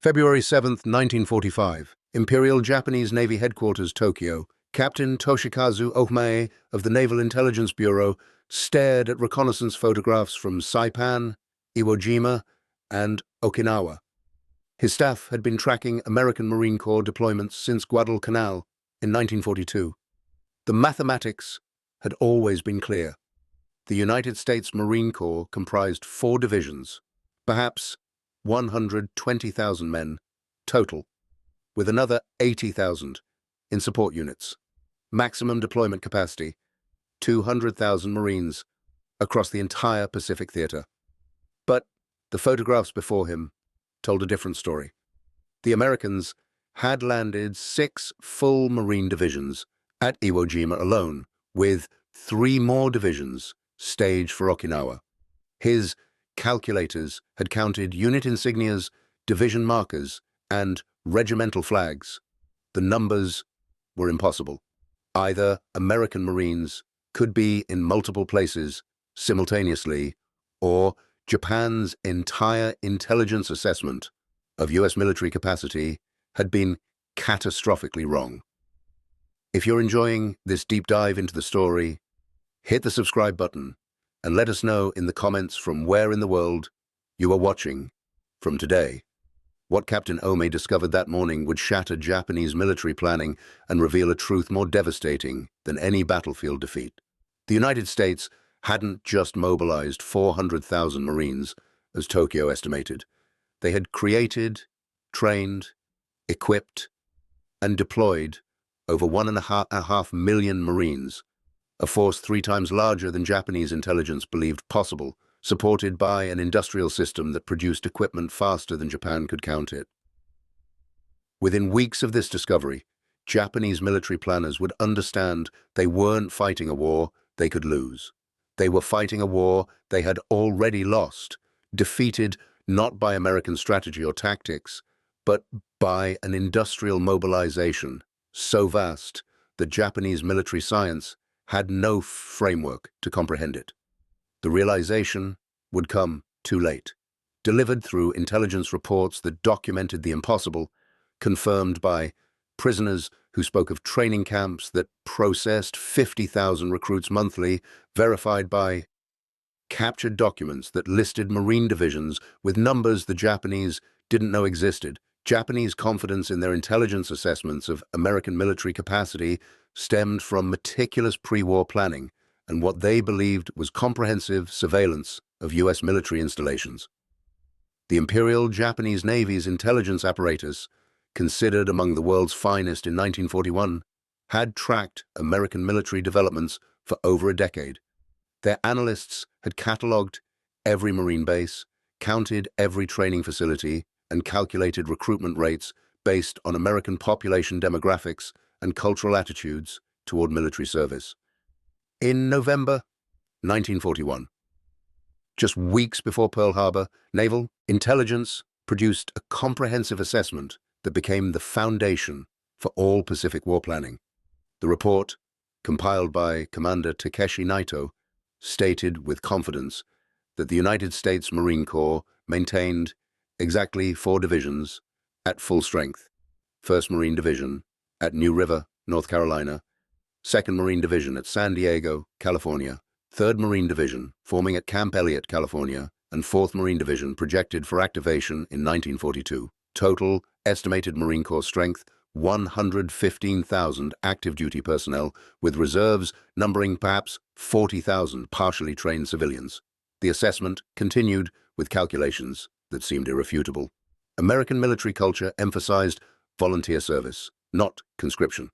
February 7, 1945, Imperial Japanese Navy Headquarters, Tokyo. Captain Toshikazu Ohmae of the Naval Intelligence Bureau stared at reconnaissance photographs from Saipan, Iwo Jima, and Okinawa. His staff had been tracking American Marine Corps deployments since Guadalcanal in 1942. The mathematics had always been clear. The United States Marine Corps comprised 4 divisions, perhaps 120,000 men total, with another 80,000 in support units. Maximum deployment capacity, 200,000 Marines across the entire Pacific theater. But the photographs before him told a different story. The Americans had landed 6 full Marine divisions at Iwo Jima alone, with 3 more divisions staged for Okinawa. His calculators had counted unit insignias, division markers, and regimental flags. The numbers were impossible. Either American Marines could be in multiple places simultaneously, or Japan's entire intelligence assessment of U.S. military capacity had been catastrophically wrong. If you're enjoying this deep dive into the story, hit the subscribe button and let us know in the comments from where in the world you are watching from today. What Captain Ohmae discovered that morning would shatter Japanese military planning and reveal a truth more devastating than any battlefield defeat. The United States hadn't just mobilized 400,000 Marines, as Tokyo estimated. They had created, trained, equipped, and deployed over 1.5 million Marines, a force 3 times larger than Japanese intelligence believed possible, supported by an industrial system that produced equipment faster than Japan could count it. Within weeks of this discovery, Japanese military planners would understand they weren't fighting a war they could lose. They were fighting a war they had already lost, defeated not by American strategy or tactics, but by an industrial mobilization so vast that Japanese military science had no framework to comprehend it. The realization would come too late, delivered through intelligence reports that documented the impossible, confirmed by prisoners who spoke of training camps that processed 50,000 recruits monthly, verified by captured documents that listed Marine divisions with numbers the Japanese didn't know existed. Japanese confidence in their intelligence assessments of American military capacity stemmed from meticulous pre-war planning and what they believed was comprehensive surveillance of U.S. military installations. The Imperial Japanese Navy's intelligence apparatus, considered among the world's finest in 1941, had tracked American military developments for over a decade. Their analysts had catalogued every Marine base, counted every training facility, and calculated recruitment rates based on American population demographics and cultural attitudes toward military service. In November 1941, just weeks before Pearl Harbor, Naval Intelligence produced a comprehensive assessment that became the foundation for all Pacific war planning. The report, compiled by Commander Takeshi Naito, stated with confidence that the United States Marine Corps maintained exactly 4 divisions at full strength. 1st Marine Division at New River, North Carolina, 2nd Marine Division at San Diego, California, 3rd Marine Division forming at Camp Elliott, California, and 4th Marine Division projected for activation in 1942. Total estimated Marine Corps strength, 115,000 active duty personnel, with reserves numbering perhaps 40,000 partially trained civilians. The assessment continued with calculations that seemed irrefutable. American military culture emphasized volunteer service, not conscription.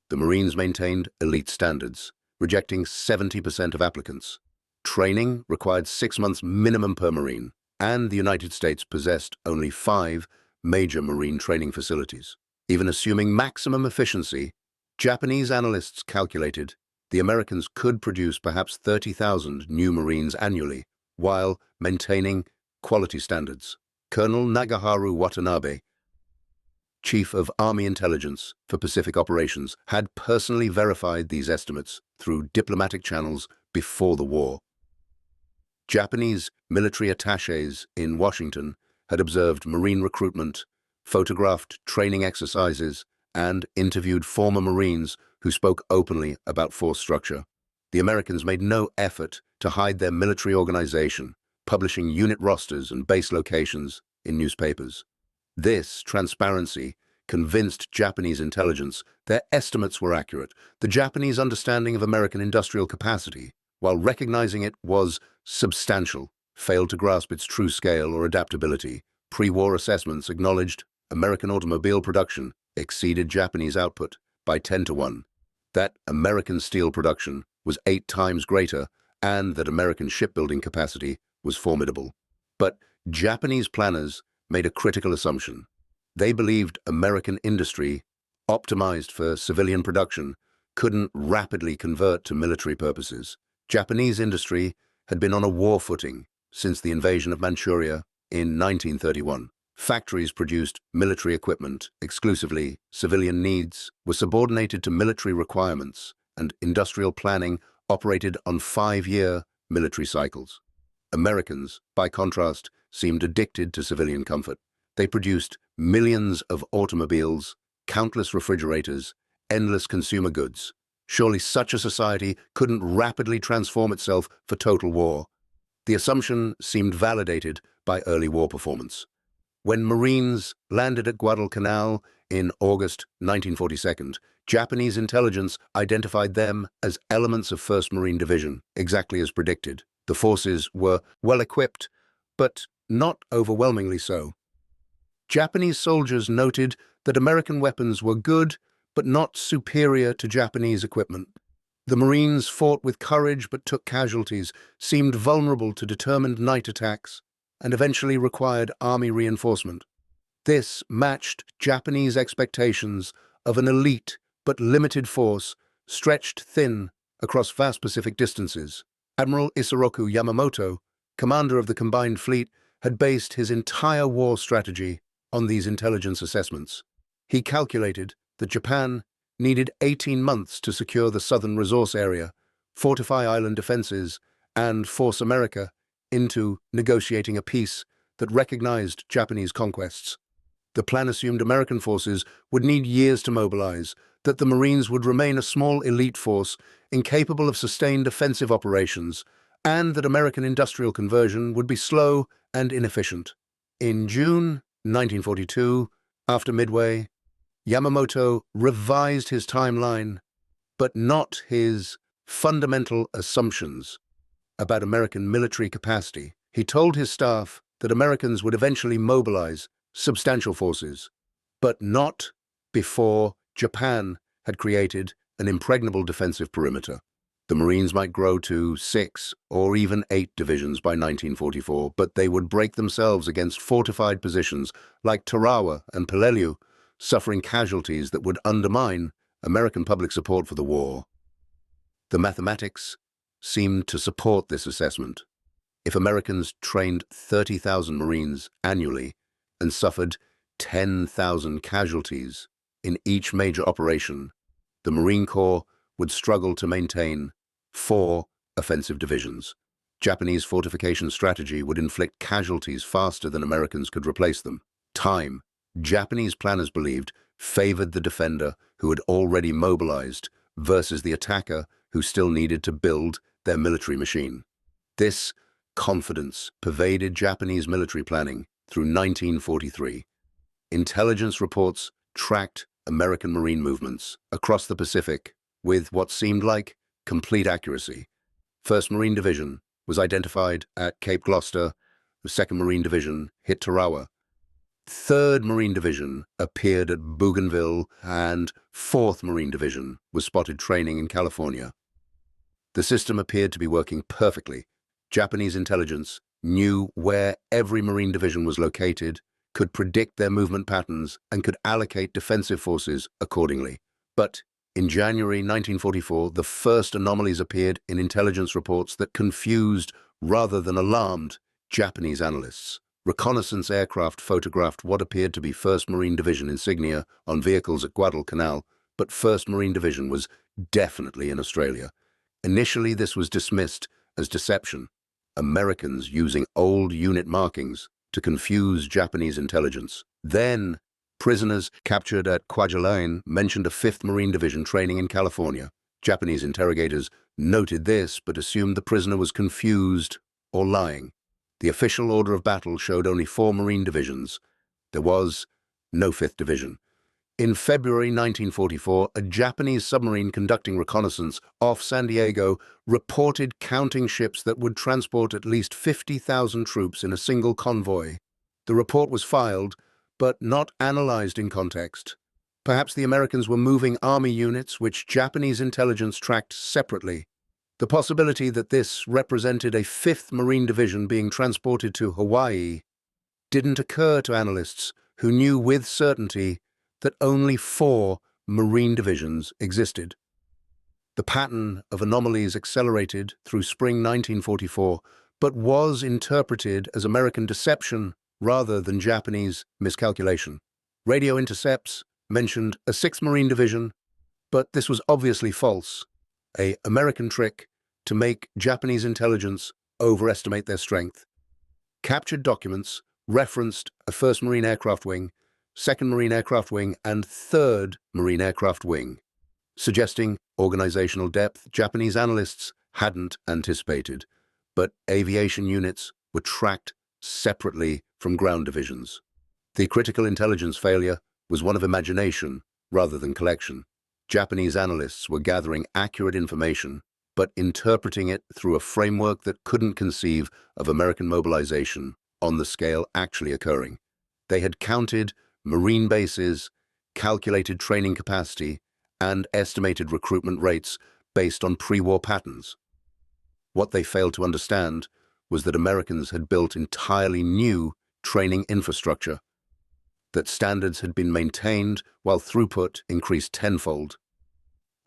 The Marines maintained elite standards, rejecting 70% of applicants. Training required 6 months minimum per Marine, and the United States possessed only 5 major Marine training facilities. Even assuming maximum efficiency, Japanese analysts calculated the Americans could produce perhaps 30,000 new Marines annually, while maintaining quality standards. Colonel Nagaharu Watanabe, Chief of Army Intelligence for Pacific Operations, had personally verified these estimates through diplomatic channels before the war. Japanese military attachés in Washington had observed Marine recruitment photographed training exercises, and interviewed former Marines who spoke openly about force structure. The Americans made no effort to hide their military organization, publishing unit rosters and base locations in newspapers. This transparency convinced Japanese intelligence their estimates were accurate. The Japanese understanding of American industrial capacity, while recognizing it was substantial, failed to grasp its true scale or adaptability. Pre-war assessments acknowledged American automobile production exceeded Japanese output by 10 to 1, that American steel production was 8 times greater, and that American shipbuilding capacity was formidable. But Japanese planners made a critical assumption. They believed American industry, optimized for civilian production, couldn't rapidly convert to military purposes. Japanese industry had been on a war footing since the invasion of Manchuria in 1931. Factories produced military equipment exclusively. Civilian needs were subordinated to military requirements, and industrial planning operated on 5-year military cycles. Americans, by contrast, seemed addicted to civilian comfort. They produced millions of automobiles, countless refrigerators, endless consumer goods. Surely such a society couldn't rapidly transform itself for total war. The assumption seemed validated by early war performance. When Marines landed at Guadalcanal in August 1942, Japanese intelligence identified them as elements of 1st Marine Division, exactly as predicted. The forces were well-equipped, but not overwhelmingly so. Japanese soldiers noted that American weapons were good, but not superior to Japanese equipment. The Marines fought with courage but took casualties, seemed vulnerable to determined night attacks, and eventually required army reinforcement. This matched Japanese expectations of an elite but limited force stretched thin across vast Pacific distances. Admiral Isoroku Yamamoto, commander of the combined fleet, had based his entire war strategy on these intelligence assessments. He calculated that Japan needed 18 months to secure the southern resource area, fortify island defenses, and force America into negotiating a peace that recognized Japanese conquests. The plan assumed American forces would need years to mobilize, that the Marines would remain a small elite force incapable of sustained offensive operations, and that American industrial conversion would be slow and inefficient. In June 1942, after Midway, Yamamoto revised his timeline, but not his fundamental assumptions about American military capacity. He told his staff that Americans would eventually mobilize substantial forces, but not before Japan had created an impregnable defensive perimeter. The Marines might grow to 6 or even 8 divisions by 1944, but they would break themselves against fortified positions like Tarawa and Peleliu, suffering casualties that would undermine American public support for the war. The mathematics seemed to support this assessment. If Americans trained 30,000 Marines annually and suffered 10,000 casualties in each major operation, the Marine Corps would struggle to maintain 4 offensive divisions. Japanese fortification strategy would inflict casualties faster than Americans could replace them. Time, Japanese planners believed, favored the defender who had already mobilized versus the attacker who still needed to build their military machine. This confidence pervaded Japanese military planning through 1943. Intelligence reports tracked American Marine movements across the Pacific with what seemed like complete accuracy. 1st Marine Division was identified at Cape Gloucester, the 2nd Marine Division hit Tarawa. 3rd Marine Division appeared at Bougainville, and 4th Marine Division was spotted training in California. The system appeared to be working perfectly. Japanese intelligence knew where every Marine Division was located, could predict their movement patterns, and could allocate defensive forces accordingly. But in January 1944, the first anomalies appeared in intelligence reports that confused rather than alarmed Japanese analysts. Reconnaissance aircraft photographed what appeared to be 1st Marine Division insignia on vehicles at Guadalcanal, but 1st Marine Division was definitely in Australia. Initially, this was dismissed as deception, Americans using old unit markings to confuse Japanese intelligence. Then, Prisoners captured at Guadalcanal mentioned a 5th Marine Division training in California. Japanese interrogators noted this but assumed the prisoner was confused or lying. The official order of battle showed only 4 Marine divisions. There was no 5th Division. In February 1944, a Japanese submarine conducting reconnaissance off San Diego reported counting ships that would transport at least 50,000 troops in a single convoy. The report was filed, but not analyzed in context. Perhaps the Americans were moving army units which Japanese intelligence tracked separately. The possibility that this represented a 5th Marine Division being transported to Hawaii didn't occur to analysts who knew with certainty that only 4 Marine divisions existed. The pattern of anomalies accelerated through spring 1944, but was interpreted as American deception rather than Japanese miscalculation. Radio intercepts mentioned a 6th Marine Division, but this was obviously false, an American trick to make Japanese intelligence overestimate their strength. Captured documents referenced a 1st Marine Aircraft Wing, 2nd Marine Aircraft Wing, and 3rd Marine Aircraft Wing, suggesting organizational depth Japanese analysts hadn't anticipated, but aviation units were tracked separately from ground divisions. The critical intelligence failure was one of imagination rather than collection. Japanese analysts were gathering accurate information, but interpreting it through a framework that couldn't conceive of American mobilization on the scale actually occurring. They had counted Marine bases, calculated training capacity, and estimated recruitment rates based on pre-war patterns. What they failed to understand was that Americans had built entirely new training infrastructure, that standards had been maintained while throughput increased tenfold,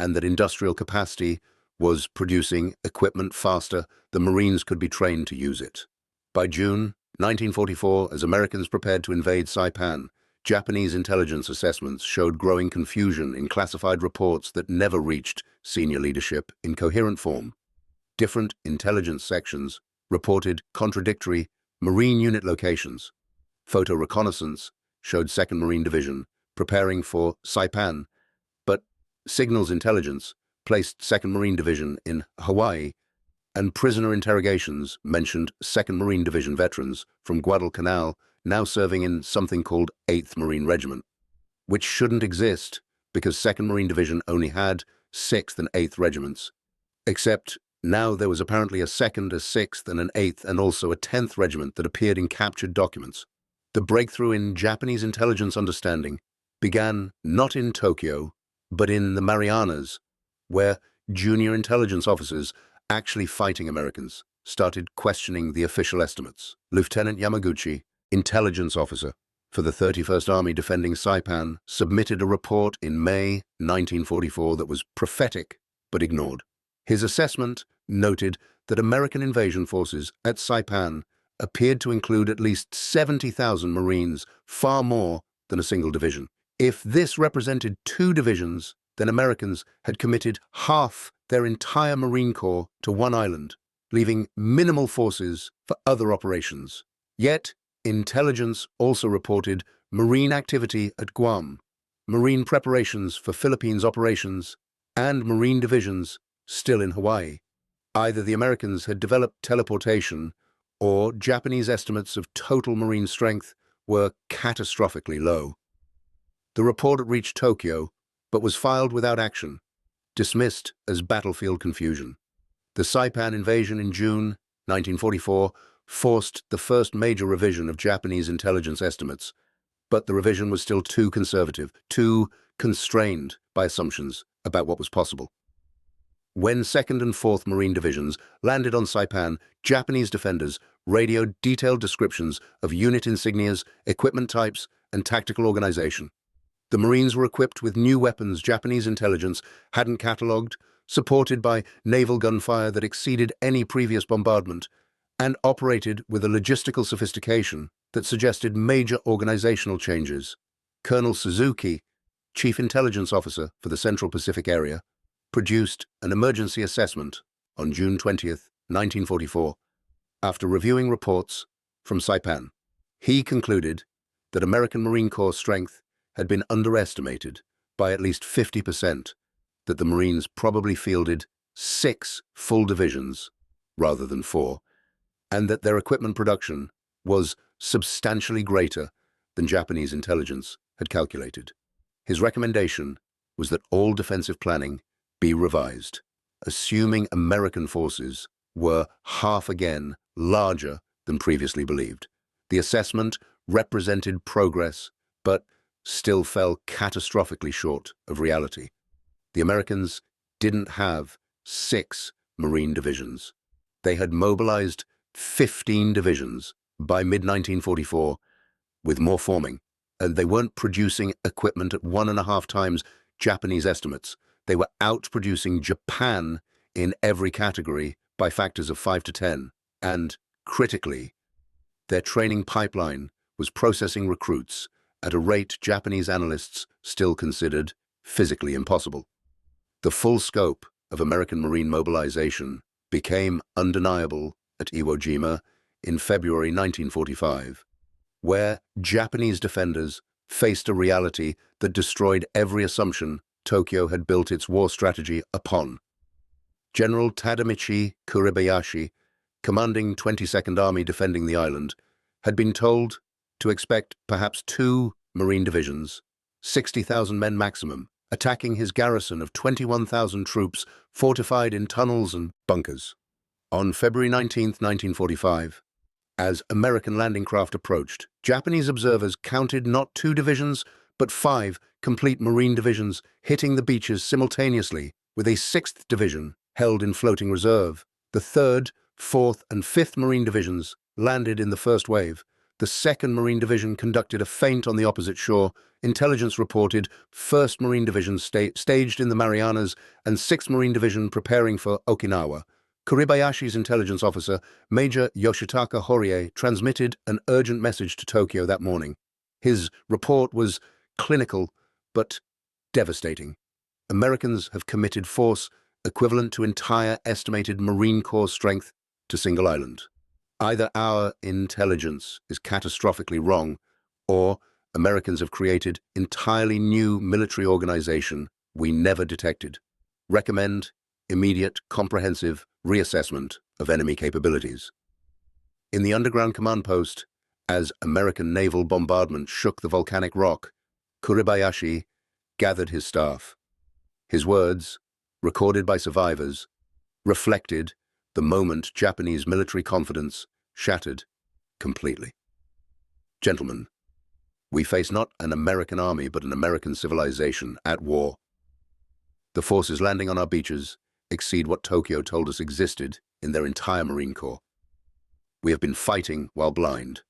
and that industrial capacity was producing equipment faster than Marines could be trained to use it. By June 1944, as Americans prepared to invade Saipan, Japanese intelligence assessments showed growing confusion in classified reports that never reached senior leadership in coherent form. Different intelligence sections reported contradictory Marine unit locations. Photo reconnaissance showed 2nd Marine Division preparing for Saipan, but signals intelligence placed 2nd Marine Division in Hawaii, and prisoner interrogations mentioned 2nd Marine Division veterans from Guadalcanal now serving in something called 8th Marine Regiment, which shouldn't exist because 2nd Marine Division only had 6th and 8th regiments, except now there was apparently a 2nd, a 6th, and an 8th, and also a 10th regiment that appeared in captured documents. The breakthrough in Japanese intelligence understanding began not in Tokyo, but in the Marianas, where junior intelligence officers actually fighting Americans started questioning the official estimates. Lieutenant Yamaguchi, intelligence officer for the 31st Army defending Saipan, submitted a report in May 1944 that was prophetic but ignored. His assessment noted that American invasion forces at Saipan appeared to include at least 70,000 Marines, far more than a single division. If this represented 2 divisions, then Americans had committed half their entire Marine Corps to one island, leaving minimal forces for other operations. Yet, intelligence also reported Marine activity at Guam, Marine preparations for Philippines operations, and Marine divisions still in Hawaii. Either the Americans had developed teleportation, or Japanese estimates of total Marine strength were catastrophically low. The report had reached Tokyo, but was filed without action, dismissed as battlefield confusion. The Saipan invasion in June 1944 forced the first major revision of Japanese intelligence estimates, but the revision was still too conservative, too constrained by assumptions about what was possible. When 2nd and 4th Marine Divisions landed on Saipan, Japanese defenders radioed detailed descriptions of unit insignias, equipment types, and tactical organization. The Marines were equipped with new weapons Japanese intelligence hadn't catalogued, supported by naval gunfire that exceeded any previous bombardment, and operated with a logistical sophistication that suggested major organizational changes. Colonel Suzuki, Chief Intelligence Officer for the Central Pacific Area, produced an emergency assessment on June 20th, 1944, after reviewing reports from Saipan. He concluded that American Marine Corps strength had been underestimated by at least 50%, that the Marines probably fielded 6 full divisions rather than 4, and that their equipment production was substantially greater than Japanese intelligence had calculated. His recommendation was that all defensive planning be revised, assuming American forces were half again larger than previously believed. The assessment represented progress, but still fell catastrophically short of reality. The Americans didn't have 6 Marine divisions. They had mobilized 15 divisions by mid-1944, with more forming, and they weren't producing equipment at 1.5 times Japanese estimates. They were outproducing Japan in every category by factors of 5 to 10, and, critically, their training pipeline was processing recruits at a rate Japanese analysts still considered physically impossible. The full scope of American Marine mobilization became undeniable at Iwo Jima in February 1945, where Japanese defenders faced a reality that destroyed every assumption Tokyo had built its war strategy upon. General Tadamichi Kuribayashi, commanding 22nd Army defending the island, had been told to expect perhaps 2 Marine divisions, 60,000 men maximum, attacking his garrison of 21,000 troops fortified in tunnels and bunkers. On February 19, 1945, as American landing craft approached, Japanese observers counted not 2 divisions, but 5 complete Marine divisions hitting the beaches simultaneously, with a 6th division held in floating reserve. The 3rd, 4th, and 5th Marine divisions landed in the first wave. The 2nd Marine Division conducted a feint on the opposite shore. Intelligence reported 1st Marine Division staged in the Marianas and 6th Marine Division preparing for Okinawa. Kuribayashi's intelligence officer, Major Yoshitaka Horie, transmitted an urgent message to Tokyo that morning. His report was clinical but devastating. Americans have committed force equivalent to entire estimated Marine Corps strength to single island. Either our intelligence is catastrophically wrong, or Americans have created entirely new military organization we never detected. Recommend immediate, comprehensive reassessment of enemy capabilities. In the underground command post, as American naval bombardment shook the volcanic rock, Kuribayashi gathered his staff. His words, recorded by survivors, reflected the moment Japanese military confidence shattered completely. Gentlemen, we face not an American army but an American civilization at war. The forces landing on our beaches exceed what Tokyo told us existed in their entire Marine Corps. We have been fighting while blind.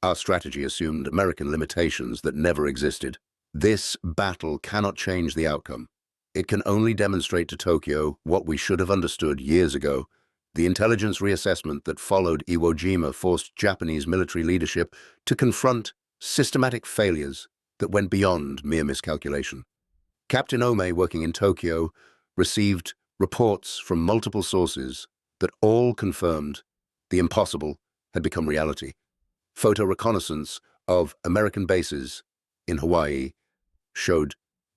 Our strategy assumed American limitations that never existed. This battle cannot change the outcome. It can only demonstrate to Tokyo what we should have understood years ago. The intelligence reassessment that followed Iwo Jima forced Japanese military leadership to confront systematic failures that went beyond mere miscalculation. Captain Ohmae, working in Tokyo, received reports from multiple sources that all confirmed the impossible had become reality. Photo reconnaissance of American bases in Hawaii showed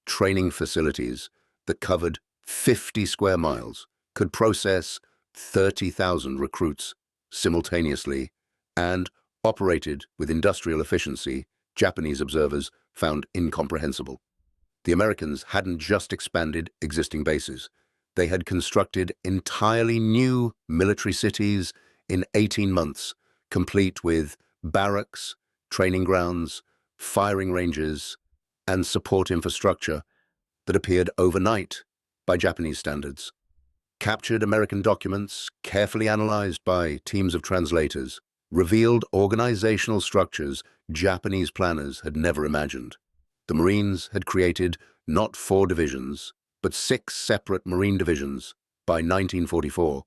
training facilities that covered 50 square miles, could process 30,000 recruits simultaneously, and operated with industrial efficiency Japanese observers found incomprehensible. The Americans hadn't just expanded existing bases. They had constructed entirely new military cities in 18 months, complete with barracks, training grounds, firing ranges, and support infrastructure that appeared overnight by Japanese standards. Captured American documents, carefully analyzed by teams of translators, revealed organizational structures Japanese planners had never imagined. The Marines had created not 4 divisions, but 6 separate Marine divisions by 1944,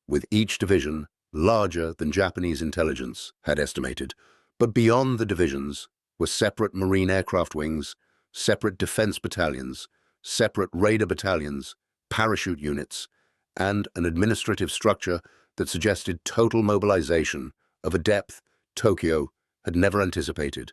with each division larger than Japanese intelligence had estimated. But beyond the divisions were separate Marine aircraft wings, separate defense battalions, separate radar battalions, parachute units, and an administrative structure that suggested total mobilization of a depth Tokyo had never anticipated.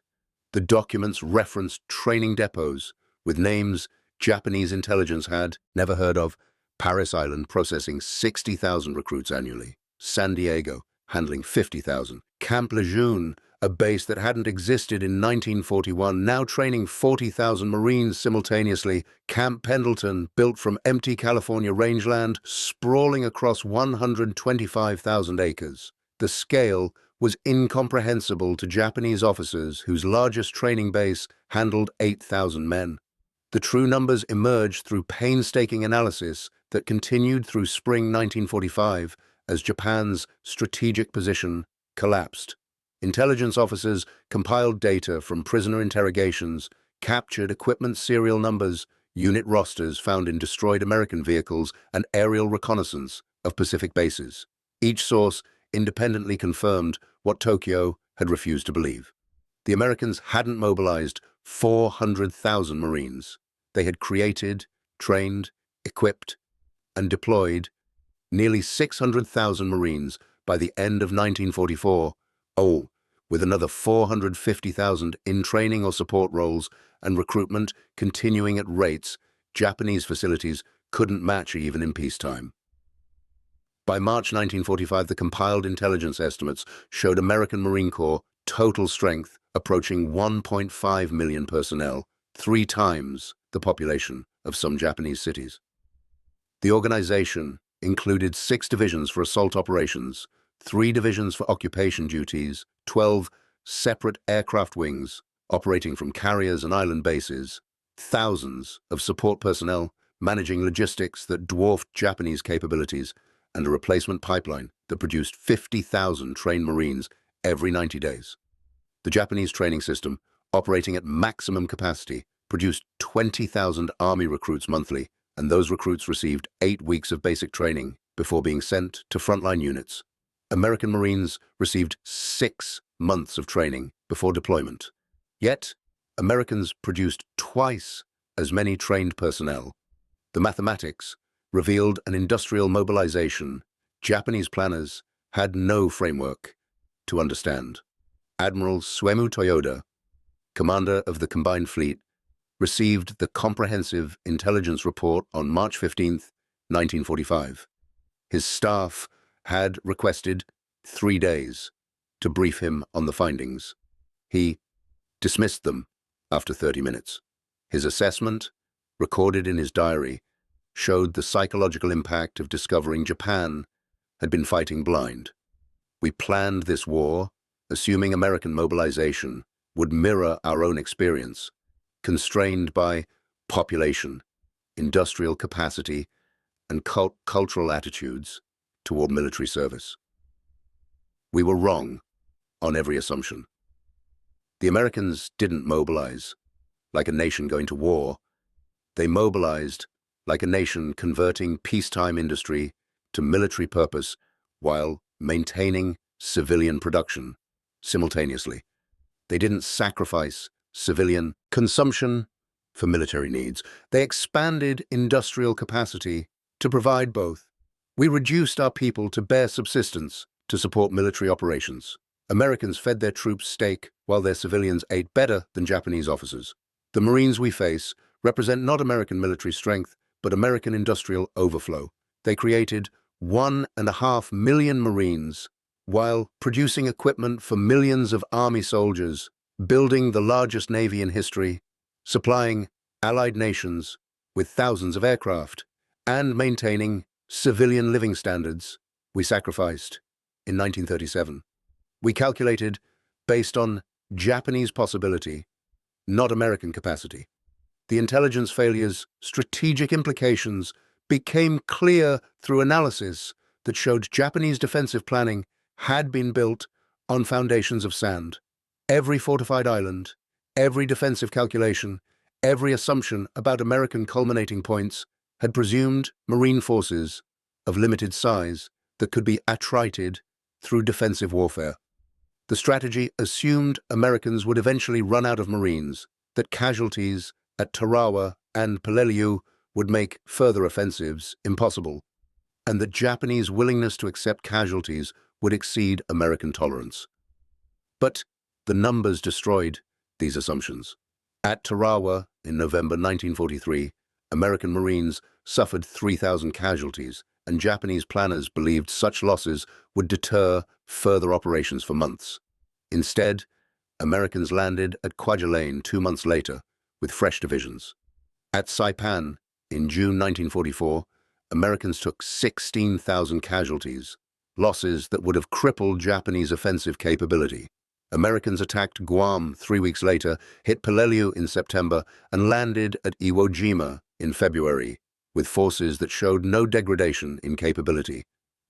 The documents referenced training depots with names Japanese intelligence had never heard of. Paris Island processing 60,000 recruits annually. San Diego handling 50,000. Camp Lejeune, a base that hadn't existed in 1941, now training 40,000 Marines simultaneously. Camp Pendleton, built from empty California rangeland, sprawling across 125,000 acres. The scale was incomprehensible to Japanese officers whose largest training base handled 8,000 men. The true numbers emerged through painstaking analysis that continued through spring 1945 as Japan's strategic position collapsed. Intelligence officers compiled data from prisoner interrogations, captured equipment serial numbers, unit rosters found in destroyed American vehicles, and aerial reconnaissance of Pacific bases. Each source independently confirmed what Tokyo had refused to believe. The Americans hadn't mobilized 400,000 Marines. They had created, trained, equipped, and deployed nearly 600,000 Marines by the end of 1944, with another 450,000 in training or support roles and recruitment continuing at rates Japanese facilities couldn't match even in peacetime. By March 1945, the compiled intelligence estimates showed American Marine Corps total strength approaching 1.5 million personnel, 3 times the population of some Japanese cities. The organization included 6 divisions for assault operations, 3 divisions for occupation duties, 12 separate aircraft wings operating from carriers and island bases, thousands of support personnel managing logistics that dwarfed Japanese capabilities, and a replacement pipeline that produced 50,000 trained Marines every 90 days. The Japanese training system, operating at maximum capacity, produced 20,000 Army recruits monthly, and those recruits received 8 weeks of basic training before being sent to frontline units. American Marines received 6 months of training before deployment. Yet, Americans produced twice as many trained personnel. The mathematics revealed an industrial mobilization Japanese planners had no framework to understand. Admiral Suemu Toyoda, commander of the Combined Fleet, received the comprehensive intelligence report on March 15, 1945. His staff had requested 3 days to brief him on the findings. He dismissed them after 30 minutes. His assessment, recorded in his diary, showed the psychological impact of discovering Japan had been fighting blind. We planned this war, assuming American mobilization would mirror our own experience, constrained by population, industrial capacity, and cultural attitudes toward military service. We were wrong on every assumption. The Americans didn't mobilize like a nation going to war. They mobilized like a nation converting peacetime industry to military purpose while maintaining civilian production simultaneously. They didn't sacrifice civilian consumption for military needs. They expanded industrial capacity to provide both. We reduced our people to bare subsistence to support military operations. Americans fed their troops steak while their civilians ate better than Japanese officers. The Marines we face represent not American military strength, but American industrial overflow. They created 1.5 million Marines while producing equipment for millions of Army soldiers, building the largest Navy in history, supplying allied nations with thousands of aircraft, and maintaining civilian living standards we sacrificed in 1937. We calculated based on Japanese possibility, not American capacity. The intelligence failure's strategic implications became clear through analysis that showed Japanese defensive planning had been built on foundations of sand. Every fortified island, every defensive calculation, every assumption about American culminating points had presumed Marine forces of limited size that could be attrited through defensive warfare. The strategy assumed Americans would eventually run out of Marines, that casualties at Tarawa and Peleliu would make further offensives impossible, and that Japanese willingness to accept casualties would exceed American tolerance. But the numbers destroyed these assumptions. At Tarawa in November 1943, American Marines suffered 3,000 casualties, and Japanese planners believed such losses would deter further operations for months. Instead, Americans landed at Kwajalein 2 months later with fresh divisions. At Saipan in June 1944, Americans took 16,000 casualties, losses that would have crippled Japanese offensive capability. Americans attacked Guam 3 weeks later, hit Peleliu in September, and landed at Iwo Jima in February, with forces that showed no degradation in capability.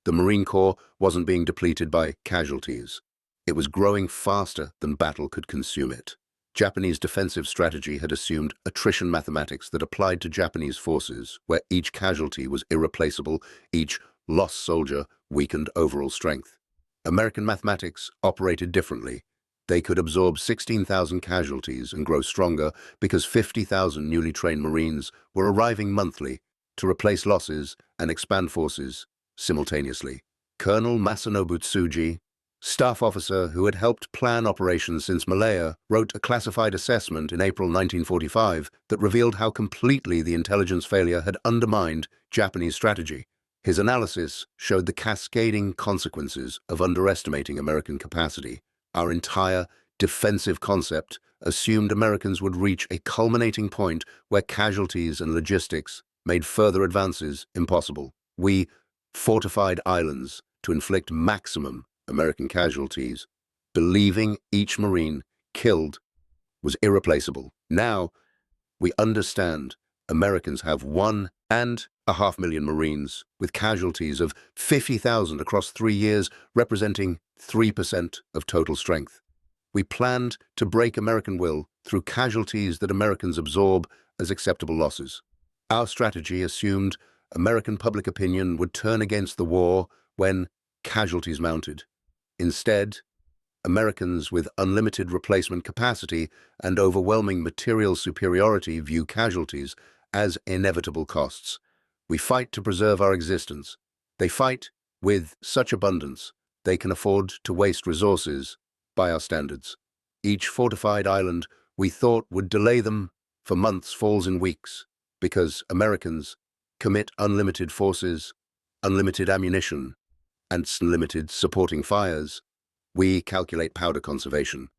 The Marine Corps wasn't being depleted by casualties. It was growing faster than battle could consume it. Japanese defensive strategy had assumed attrition mathematics that applied to Japanese forces, where each casualty was irreplaceable, each lost soldier weakened overall strength. American mathematics operated differently. They could absorb 16,000 casualties and grow stronger because 50,000 newly trained Marines were arriving monthly to replace losses and expand forces simultaneously. Colonel Masanobu Tsuji, staff officer who had helped plan operations since Malaya, wrote a classified assessment in April 1945 that revealed how completely the intelligence failure had undermined Japanese strategy. His analysis showed the cascading consequences of underestimating American capacity. Our entire defensive concept assumed Americans would reach a culminating point where casualties and logistics made further advances impossible. We fortified islands to inflict maximum American casualties, believing each Marine killed was irreplaceable. Now, we understand Americans have 1.5 million Marines, with casualties of 50,000 across 3 years, representing 3% of total strength. We planned to break American will through casualties that Americans absorb as acceptable losses. Our strategy assumed American public opinion would turn against the war when casualties mounted. Instead, Americans with unlimited replacement capacity and overwhelming material superiority view casualties as inevitable costs. We fight to preserve our existence. They fight with such abundance they can afford to waste resources by our standards. Each fortified island we thought would delay them for months falls in weeks because Americans commit unlimited forces, unlimited ammunition, and unlimited supporting fires. We calculate powder conservation.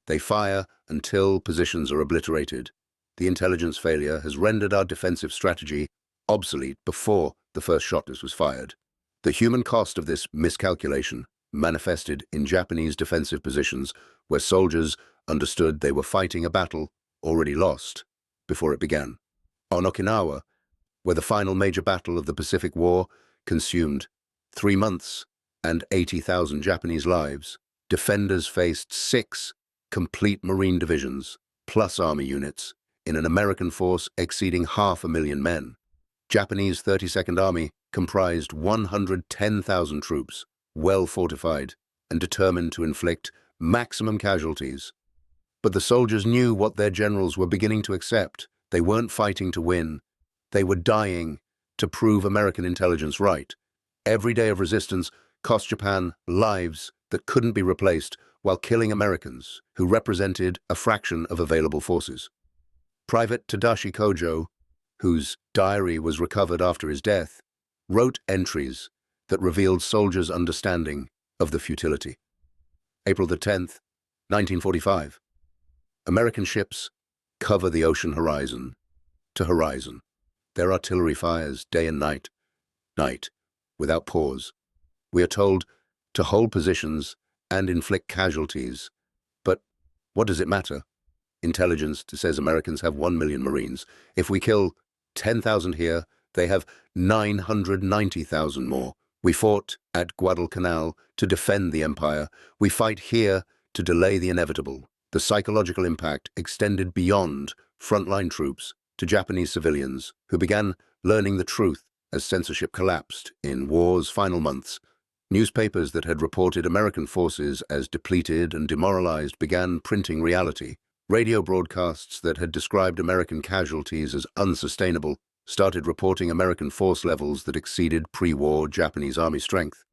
They fire until positions are obliterated. The intelligence failure has rendered our defensive strategy obsolete before the first shot was fired. The human cost of this miscalculation manifested in Japanese defensive positions where soldiers understood they were fighting a battle already lost before it began. On Okinawa, where the final major battle of the Pacific War consumed 3 months and 80,000 Japanese lives, defenders faced 6 complete Marine divisions, plus Army units, in an American force exceeding 500,000 men. Japanese 32nd Army comprised 110,000 troops, well fortified and determined to inflict maximum casualties. But the soldiers knew what their generals were beginning to accept. They weren't fighting to win. They were dying to prove American intelligence right. Every day of resistance cost Japan lives that couldn't be replaced while killing Americans who represented a fraction of available forces. Private Tadashi Kojo, whose diary was recovered after his death, wrote entries that revealed soldiers' understanding of the futility. April the 10th, 1945. American ships cover the ocean horizon to horizon. Their artillery fires day and night, without pause. We are told to hold positions and inflict casualties. But what does it matter? Intelligence says Americans have 1 million Marines. If we kill 10,000 here, they have 990,000 more. We fought at Guadalcanal to defend the empire. We fight here to delay the inevitable. The psychological impact extended beyond frontline troops to Japanese civilians who began learning the truth as censorship collapsed in war's final months. Newspapers that had reported American forces as depleted and demoralized began printing reality. Radio broadcasts that had described American casualties as unsustainable started reporting American force levels that exceeded pre-war Japanese army strength.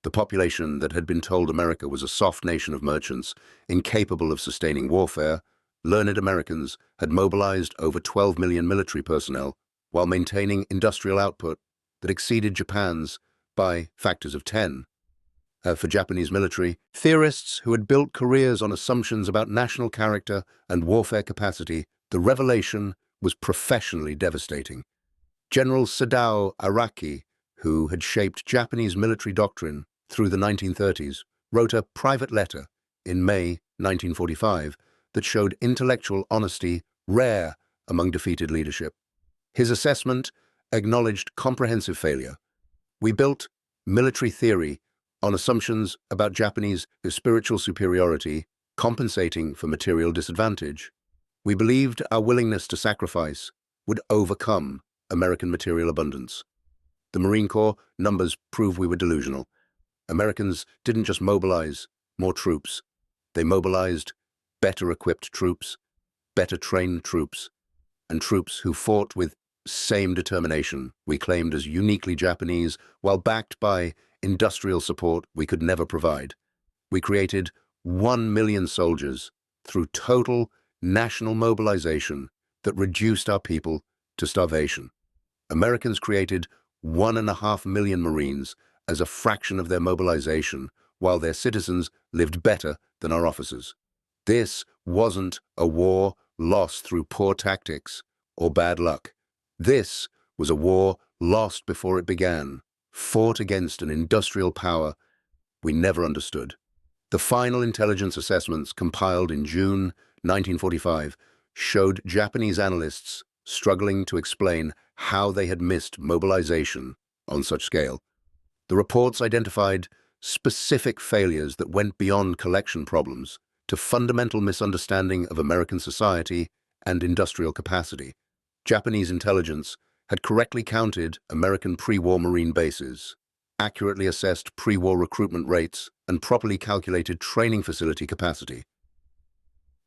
The population that had been told America was a soft nation of merchants, incapable of sustaining warfare, learned Americans had mobilized over 12 million military personnel while maintaining industrial output that exceeded Japan's by factors of 10. For Japanese military, theorists who had built careers on assumptions about national character and warfare capacity, the revelation was professionally devastating. General Sadao Araki, who had shaped Japanese military doctrine through the 1930s, wrote a private letter in May 1945 that showed intellectual honesty rare among defeated leadership. His assessment acknowledged comprehensive failure. We built military theory on assumptions about Japanese spiritual superiority compensating for material disadvantage. We believed our willingness to sacrifice would overcome American material abundance. The Marine Corps numbers prove we were delusional. Americans didn't just mobilize more troops. They mobilized better equipped troops, better trained troops, and troops who fought with same determination we claimed as uniquely Japanese, while backed by industrial support we could never provide. We created 1 million soldiers through total national mobilization that reduced our people to starvation. Americans created 1.5 million Marines as a fraction of their mobilization, while their citizens lived better than our officers. This wasn't a war lost through poor tactics or bad luck. This was a war lost before it began, fought against an industrial power we never understood. The final intelligence assessments compiled in June 1945 showed Japanese analysts struggling to explain how they had missed mobilization on such scale. The reports identified specific failures that went beyond collection problems to fundamental misunderstanding of American society and industrial capacity. Japanese intelligence had correctly counted American pre-war Marine bases, accurately assessed pre-war recruitment rates, and properly calculated training facility capacity.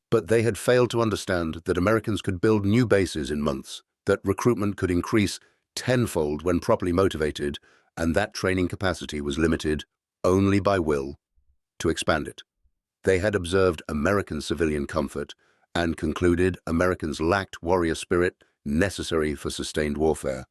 But they had failed to understand that Americans could build new bases in months, that recruitment could increase tenfold when properly motivated, and that training capacity was limited only by will to expand it. They had observed American civilian comfort and concluded Americans lacked warrior spirit necessary for sustained warfare.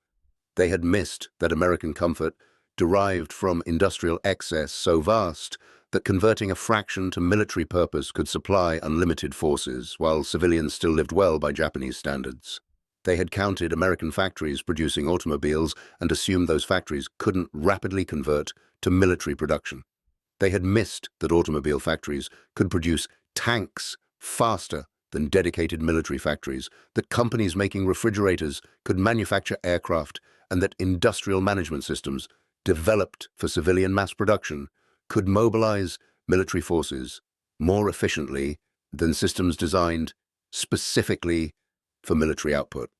They had missed that American comfort derived from industrial excess so vast that converting a fraction to military purpose could supply unlimited forces, while civilians still lived well by Japanese standards. They had counted American factories producing automobiles and assumed those factories couldn't rapidly convert to military production. They had missed that automobile factories could produce tanks faster than dedicated military factories, that companies making refrigerators could manufacture aircraft, and that industrial management systems developed for civilian mass production could mobilize military forces more efficiently than systems designed specifically for military output.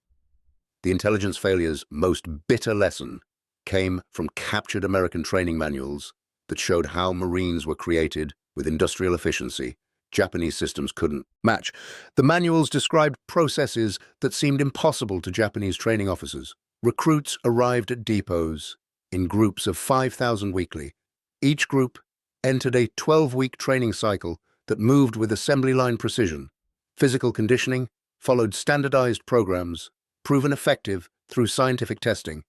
The intelligence failure's most bitter lesson came from captured American training manuals that showed how Marines were created with industrial efficiency Japanese systems couldn't match. The manuals described processes that seemed impossible to Japanese training officers. Recruits arrived at depots in groups of 5,000 weekly. Each group entered a 12-week training cycle that moved with assembly line precision. Physical conditioning followed standardized programs, proven effective through scientific testing.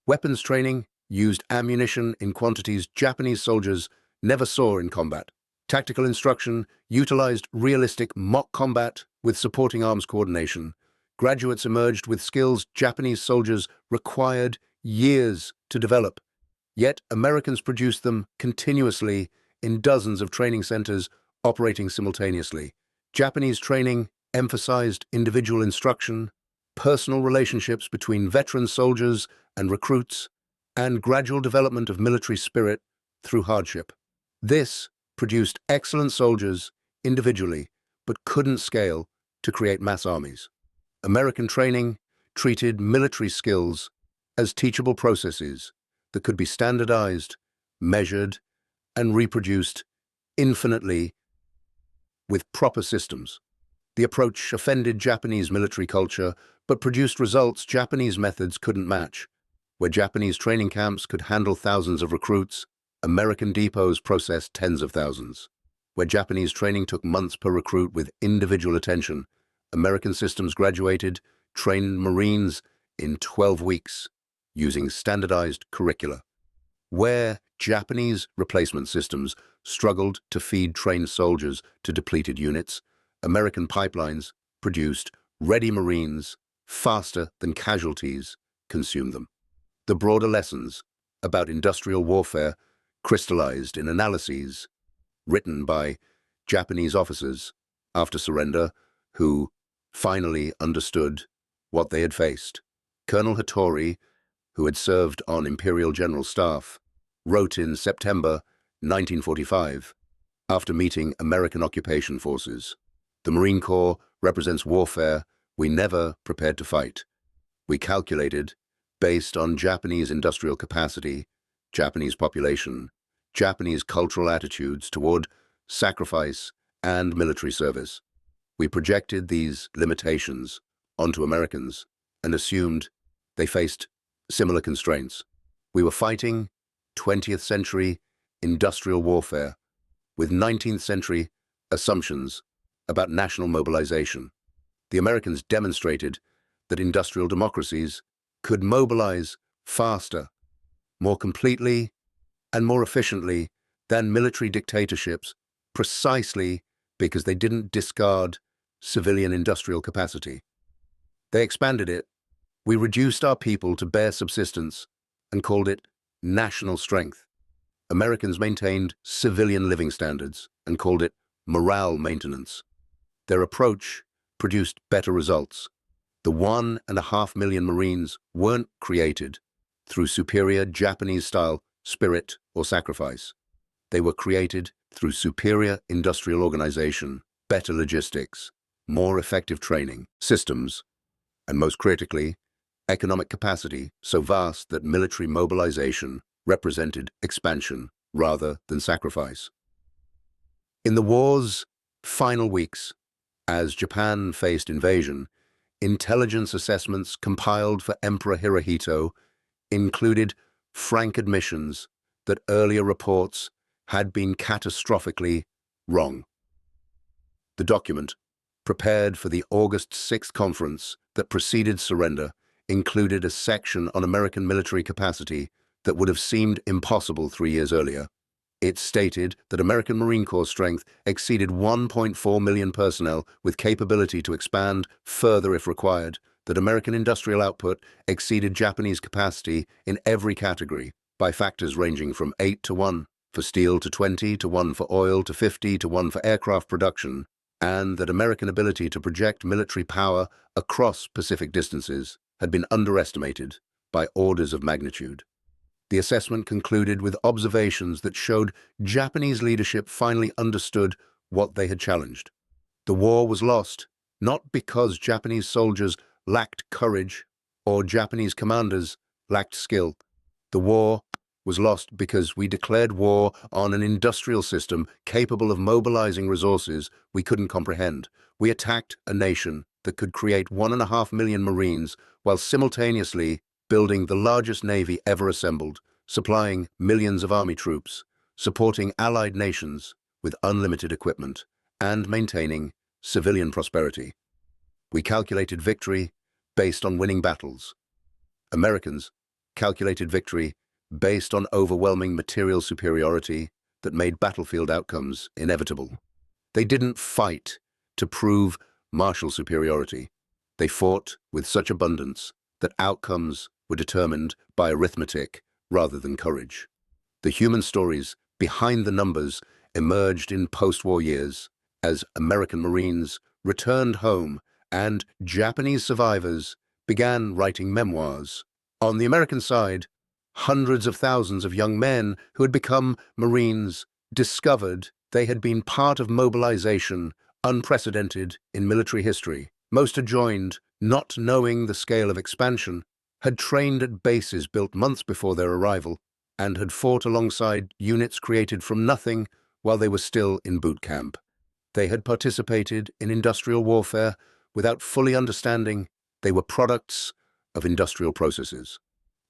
Weapons training used ammunition in quantities Japanese soldiers never saw in combat. Tactical instruction utilized realistic mock combat with supporting arms coordination. Graduates emerged with skills Japanese soldiers required years to develop. Yet Americans produced them continuously in dozens of training centers operating simultaneously. Japanese training emphasized individual instruction, personal relationships between veteran soldiers and recruits, and gradual development of military spirit through hardship. This produced excellent soldiers individually, but couldn't scale to create mass armies. American training treated military skills as teachable processes that could be standardized, measured, and reproduced infinitely with proper systems. The approach offended Japanese military culture, but produced results Japanese methods couldn't match. Where Japanese training camps could handle thousands of recruits, American depots processed tens of thousands. Where Japanese training took months per recruit with individual attention, American systems graduated trained Marines in 12 weeks using standardized curricula. Where Japanese replacement systems struggled to feed trained soldiers to depleted units, American pipelines produced ready Marines faster than casualties consumed them. The broader lessons about industrial warfare crystallized in analyses written by Japanese officers after surrender who finally understood what they had faced. Colonel Hattori, who had served on Imperial General Staff, wrote in September 1945, after meeting American occupation forces, "The Marine Corps represents warfare we never prepared to fight. We calculated, based on Japanese industrial capacity, Japanese population, Japanese cultural attitudes toward sacrifice and military service. We projected these limitations onto Americans and assumed they faced similar constraints. We were fighting 20th century industrial warfare with 19th century assumptions about national mobilization. The Americans demonstrated that industrial democracies could mobilize faster, more completely, and more efficiently than military dictatorships precisely because they didn't discard civilian industrial capacity. They expanded it. We reduced our people to bare subsistence and called it national strength. Americans maintained civilian living standards and called it morale maintenance. Their approach produced better results. The 1.5 million Marines weren't created through superior Japanese-style spirit or sacrifice. They were created through superior industrial organization, better logistics, more effective training, systems, and most critically, economic capacity so vast that military mobilization represented expansion rather than sacrifice. In the war's final weeks, as Japan faced invasion, intelligence assessments compiled for Emperor Hirohito included frank admissions that earlier reports had been catastrophically wrong. The document, prepared for the August 6th conference that preceded surrender, included a section on American military capacity that would have seemed impossible 3 years earlier. It stated that American Marine Corps strength exceeded 1.4 million personnel with capability to expand further if required, that American industrial output exceeded Japanese capacity in every category by factors ranging from 8 to 1 for steel to 20 to 1 for oil to 50 to 1 for aircraft production, and that American ability to project military power across Pacific distances had been underestimated by orders of magnitude. The assessment concluded with observations that showed Japanese leadership finally understood what they had challenged. The war was lost not because Japanese soldiers lacked courage or Japanese commanders lacked skill. The war was lost because we declared war on an industrial system capable of mobilizing resources we couldn't comprehend. We attacked a nation that could create 1.5 million Marines while simultaneously building the largest navy ever assembled, supplying millions of army troops, supporting allied nations with unlimited equipment, and maintaining civilian prosperity. We calculated victory based on winning battles. Americans calculated victory based on overwhelming material superiority that made battlefield outcomes inevitable. They didn't fight to prove martial superiority. They fought with such abundance that outcomes were determined by arithmetic rather than courage. The human stories behind the numbers emerged in post-war years as American Marines returned home and Japanese survivors began writing memoirs. On the American side, hundreds of thousands of young men who had become Marines discovered they had been part of mobilization unprecedented in military history. Most had joined, not knowing the scale of expansion, had trained at bases built months before their arrival, and had fought alongside units created from nothing while they were still in boot camp. They had participated in industrial warfare without fully understanding they were products of industrial processes.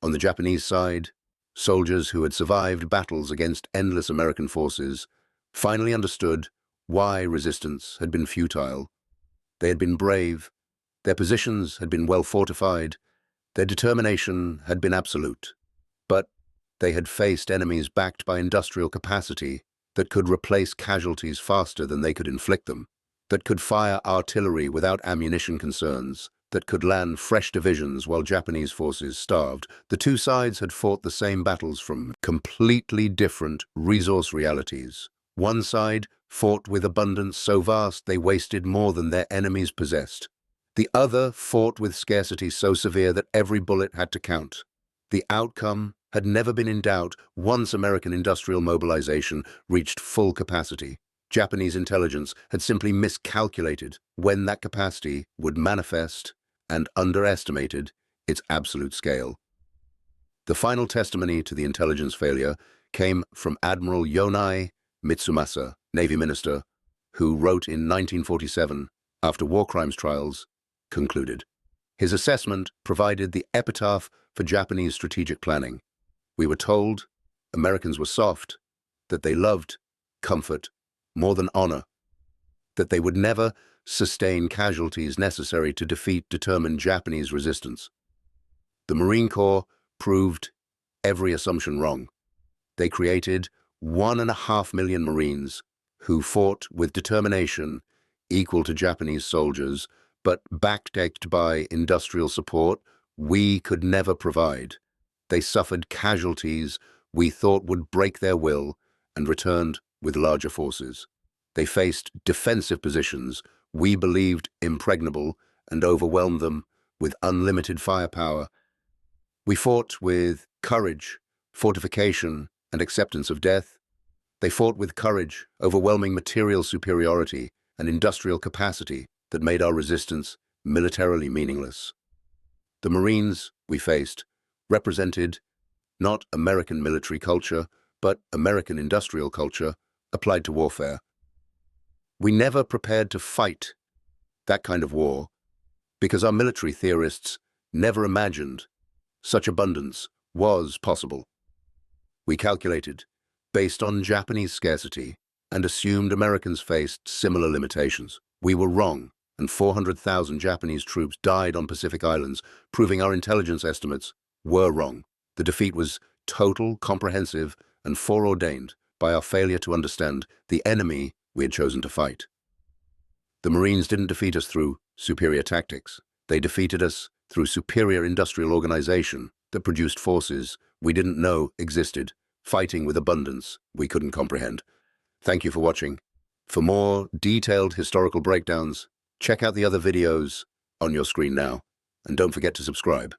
On the Japanese side, soldiers who had survived battles against endless American forces finally understood why resistance had been futile. They had been brave, their positions had been well fortified, their determination had been absolute. But they had faced enemies backed by industrial capacity that could replace casualties faster than they could inflict them, that could fire artillery without ammunition concerns, that could land fresh divisions while Japanese forces starved. The two sides had fought the same battles from completely different resource realities. One side fought with abundance so vast they wasted more than their enemies possessed. The other fought with scarcity so severe that every bullet had to count. The outcome had never been in doubt once American industrial mobilization reached full capacity. Japanese intelligence had simply miscalculated when that capacity would manifest and underestimated its absolute scale. The final testimony to the intelligence failure came from Admiral Yonai Mitsumasa, Navy Minister, who wrote in 1947, after war crimes trials concluded. His assessment provided the epitaph for Japanese strategic planning. We were told Americans were soft, that they loved comfort more than honor, that they would never sustain casualties necessary to defeat determined Japanese resistance. The Marine Corps proved every assumption wrong. They created 1.5 million Marines who fought with determination equal to Japanese soldiers, but backdecked by industrial support we could never provide. They suffered casualties we thought would break their will and returned with larger forces. They faced defensive positions we believed impregnable and overwhelmed them with unlimited firepower. We fought with courage, fortification, and acceptance of death. They fought with courage, overwhelming material superiority, and industrial capacity that made our resistance militarily meaningless. The Marines we faced represented not American military culture, but American industrial culture applied to warfare. We never prepared to fight that kind of war because our military theorists never imagined such abundance was possible. We calculated based on Japanese scarcity and assumed Americans faced similar limitations. We were wrong, and 400,000 Japanese troops died on Pacific Islands, proving our intelligence estimates were wrong. The defeat was total, comprehensive, and foreordained by our failure to understand the enemy we had chosen to fight. The Marines didn't defeat us through superior tactics. They defeated us through superior industrial organization that produced forces we didn't know existed, fighting with abundance we couldn't comprehend. Thank you for watching. For more detailed historical breakdowns, check out the other videos on your screen now, and don't forget to subscribe.